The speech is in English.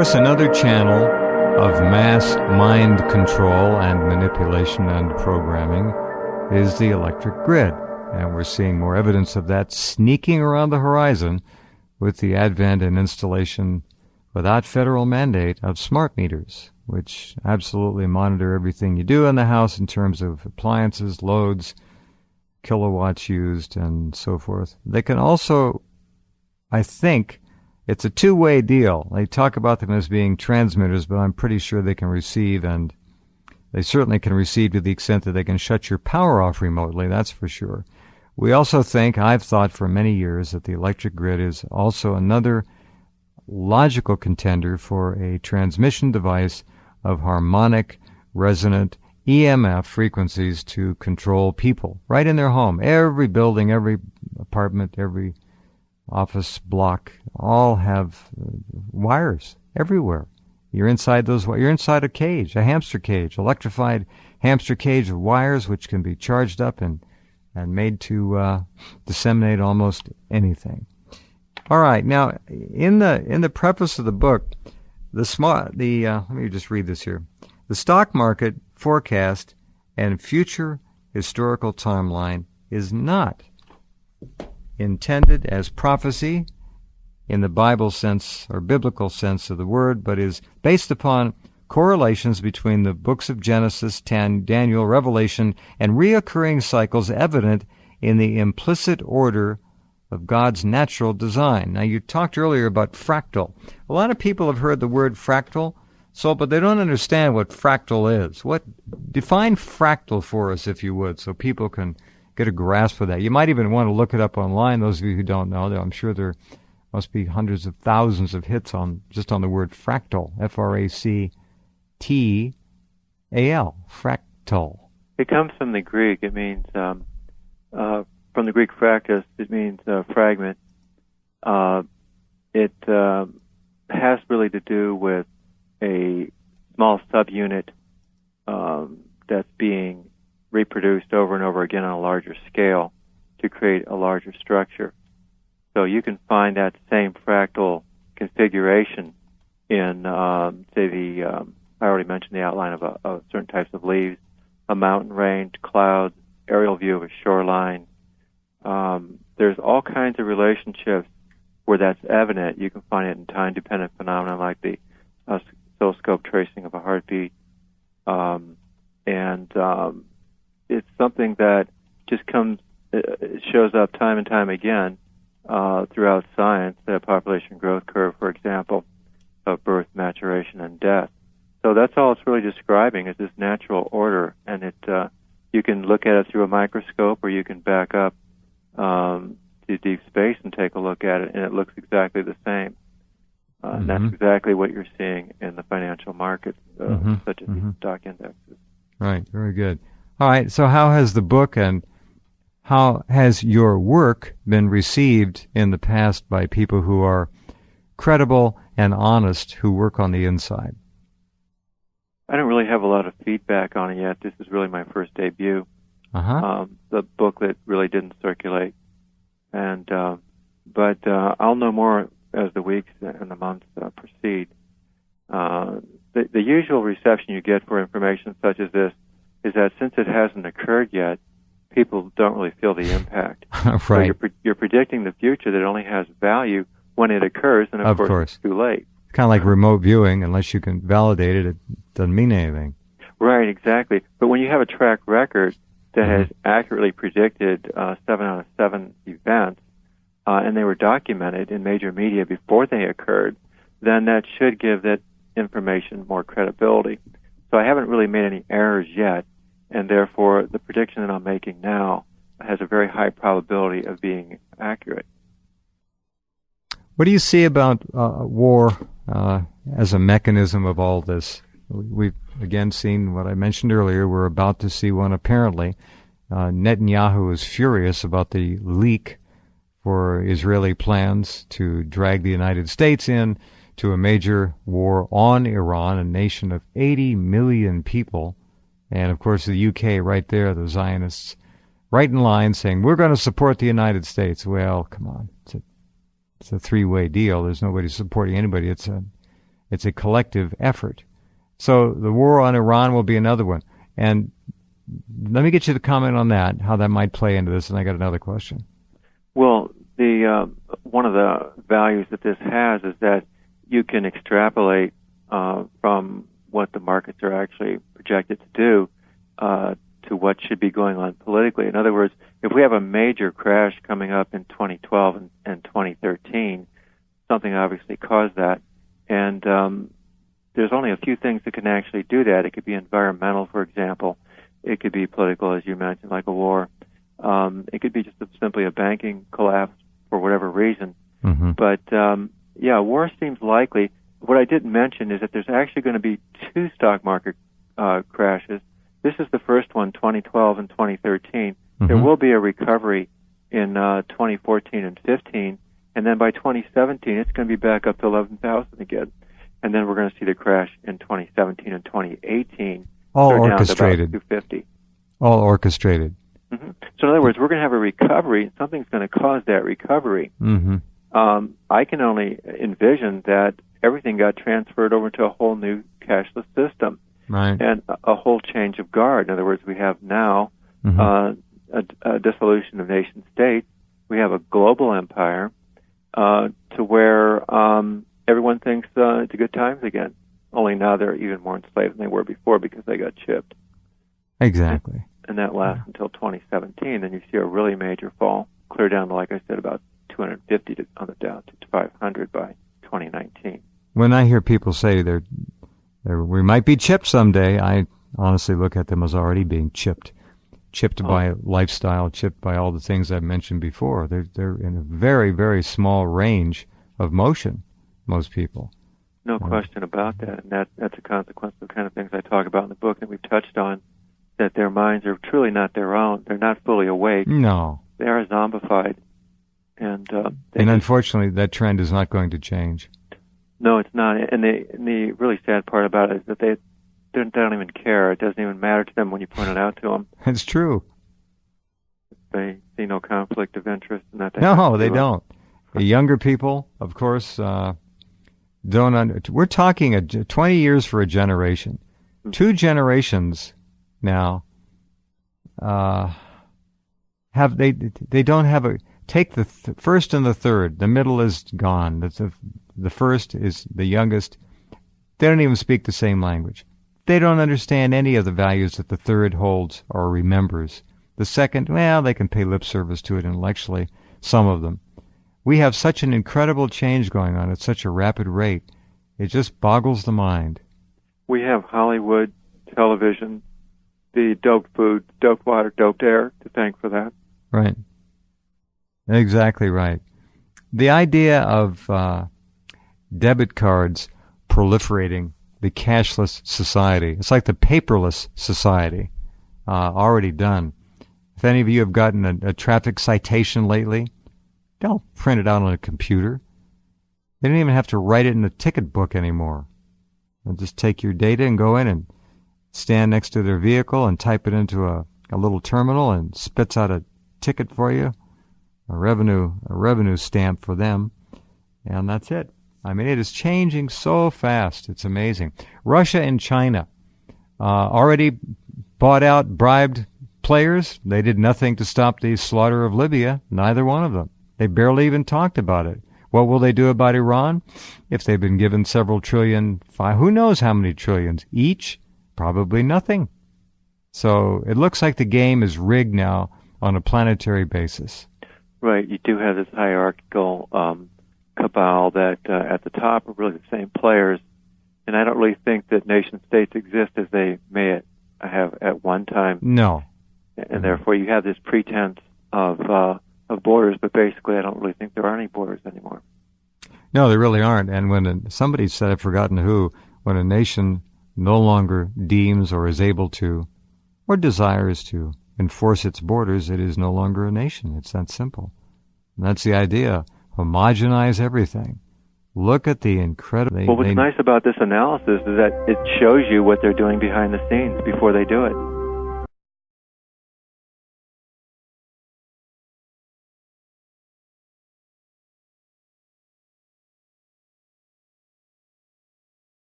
course, another channel of mass mind control and manipulation and programming is the electric grid. And we're seeing more evidence of that sneaking around the horizon with the advent and installation, without federal mandate, of smart meters, which absolutely monitor everything you do in the house in terms of appliances, loads, kilowatts used, and so forth. They can also, I think, it's a two-way deal. They talk about them as being transmitters, but I'm pretty sure they can receive, and they certainly can receive to the extent that they can shut your power off remotely, that's for sure. We also think, I've thought for many years, that the electric grid is also another logical contender for a transmission device of harmonic, resonant EMF frequencies to control people right in their home. Every building, every apartment, every office block all have wires everywhere. You're inside you're inside a cage, a hamster cage, electrified hamster cage of wires which can be charged up and made to disseminate almost anything. All right, now in the preface of the book, let me just read this here. The stock market forecast and future historical timeline is not intended as prophecy in the Bible sense or biblical sense of the word, but is based upon correlations between the books of Genesis, Daniel, Revelation, and reoccurring cycles evident in the implicit order of God's natural design. Now, you talked earlier about fractal. A lot of people have heard the word fractal, but they don't understand what fractal is. Define fractal for us, if you would, so people can get a grasp of that. You might even want to look it up online, those of you who don't know. I'm sure there must be hundreds of thousands of hits just on the word fractal, F-R-A-C-T-A-L, fractal. It comes from the Greek. It means, from the Greek fractus, it means fragment. It has really to do with a small subunit that's being reproduced over and over again on a larger scale to create a larger structure. So you can find that same fractal configuration in, say, I already mentioned the outline of certain types of leaves, a mountain range, clouds, aerial view of a shoreline. There's all kinds of relationships where that's evident. You can find it in time-dependent phenomena like the oscilloscope tracing of a heartbeat. It's something that just it shows up time and time again throughout science, the population growth curve, for example, of birth, maturation, and death. So that's all it's really describing is this natural order, and you can look at it through a microscope, or you can back up to deep space and take a look at it, and it looks exactly the same. And that's exactly what you're seeing in the financial markets, such as these stock indexes. Right, very good. All right, so how has the book and how has your work been received in the past by people who are credible and honest, who work on the inside? I don't really have a lot of feedback on it yet. This is really my first debut. The booklet really didn't circulate, but I'll know more as the weeks and the months proceed. The usual reception you get for information such as this is that since it hasn't occurred yet, people don't really feel the impact. Right. So you're predicting the future that only has value when it occurs, and of course it's too late. It's kind of like remote viewing. Unless you can validate it, it doesn't mean anything. Right, exactly. But when you have a track record that has accurately predicted 7 out of 7 events, and they were documented in major media before they occurred, then that should give that information more credibility. So I haven't really made any errors yet, and therefore the prediction that I'm making now has a very high probability of being accurate. What do you see about war as a mechanism of all this? We've again seen what I mentioned earlier. We're about to see one apparently. Netanyahu is furious about the leak for Israeli plans to drag the United States in to a major war on Iran, a nation of 80 million people. And, of course, the UK right there, the Zionists, right in line saying, we're going to support the United States. Well, come on. It's a three-way deal. There's nobody supporting anybody. It's It's a collective effort. So the war on Iran will be another one. And let me get you to comment on that, how that might play into this, and I got another question. Well, one of the values that this has is that you can extrapolate from what the markets are actually projected to do to what should be going on politically. In other words, if we have a major crash coming up in 2012 and 2013, something obviously caused that, and there's only a few things that can actually do that. It could be environmental, for example. It could be political, as you mentioned, like a war. It could be just simply a banking collapse for whatever reason. Mm-hmm. But, war seems likely. What I didn't mention is that there's actually going to be two stock market crashes. This is the first one, 2012 and 2013. Mm-hmm. There will be a recovery in 2014 and 15, and then by 2017, it's going to be back up to 11,000 again. And then we're going to see the crash in 2017 and 2018. All down orchestrated. To about 250. All orchestrated. Mm-hmm. So in other words, we're going to have a recovery, and something's going to cause that recovery. Mm-hmm. I can only envision that everything got transferred over to a whole new cashless system, right, and a whole change of guard. In other words, we have now a dissolution of nation states. We have a global empire to where everyone thinks it's good times again. Only now they're even more enslaved than they were before because they got chipped. Exactly. And that lasts until 2017. Then you see a really major fall, clear down to, like I said, about 250 on the down to 500 by 2019. When I hear people say we might be chipped someday, I honestly look at them as already being chipped. Chipped by lifestyle, chipped by all the things I've mentioned before. They're in a very, very small range of motion, most people. No question about that. And that's a consequence of the kind of things I talk about in the book that we've touched on, that their minds are truly not their own. They're not fully awake. No. They are zombified. And unfortunately, that trend is not going to change. No, it's not. And the really sad part about it is that they don't even care. It doesn't even matter to them when you point it out to them. It's true. They see no conflict of interest in that. No, they don't. The younger people, of course, don't. We're talking 20 years for a generation. Mm-hmm. 2 generations now they don't have a. Take the first and the third. The middle is gone. The first is the youngest. They don't even speak the same language. They don't understand any of the values that the third holds or remembers. The second, well, they can pay lip service to it intellectually, some of them. We have such an incredible change going on at such a rapid rate. It just boggles the mind. We have Hollywood, television, the doped food, doped water, doped air to thank for that. Right. Exactly right. The idea of debit cards proliferating the cashless society. It's like the paperless society, already done. If any of you have gotten a traffic citation lately, they'll print it out on a computer. They don't even have to write it in the ticket book anymore. They'll just take your data and go in and stand next to their vehicle and type it into a little terminal and spits out a ticket for you, a revenue stamp for them, and that's it. I mean, it is changing so fast. It's amazing. Russia and China already bought out, bribed players. They did nothing to stop the slaughter of Libya, neither one of them. They barely even talked about it. What will they do about Iran? If they've been given several trillion, who knows how many trillions each? Probably nothing. So it looks like the game is rigged now on a planetary basis. Right. You do have this hierarchical cabal that at the top are really the same players, and I don't really think that nation states exist as they may have at one time. No. And therefore you have this pretense of borders, but basically I don't really think there are any borders anymore. No, there really aren't. And when somebody said, I've forgotten who, when a nation no longer deems or is able to or desires to enforce its borders, it is no longer a nation. It's that simple. And that's the idea. Homogenize everything. Look at the incredible... Well, what's nice about this analysis is that it shows you what they're doing behind the scenes before they do it.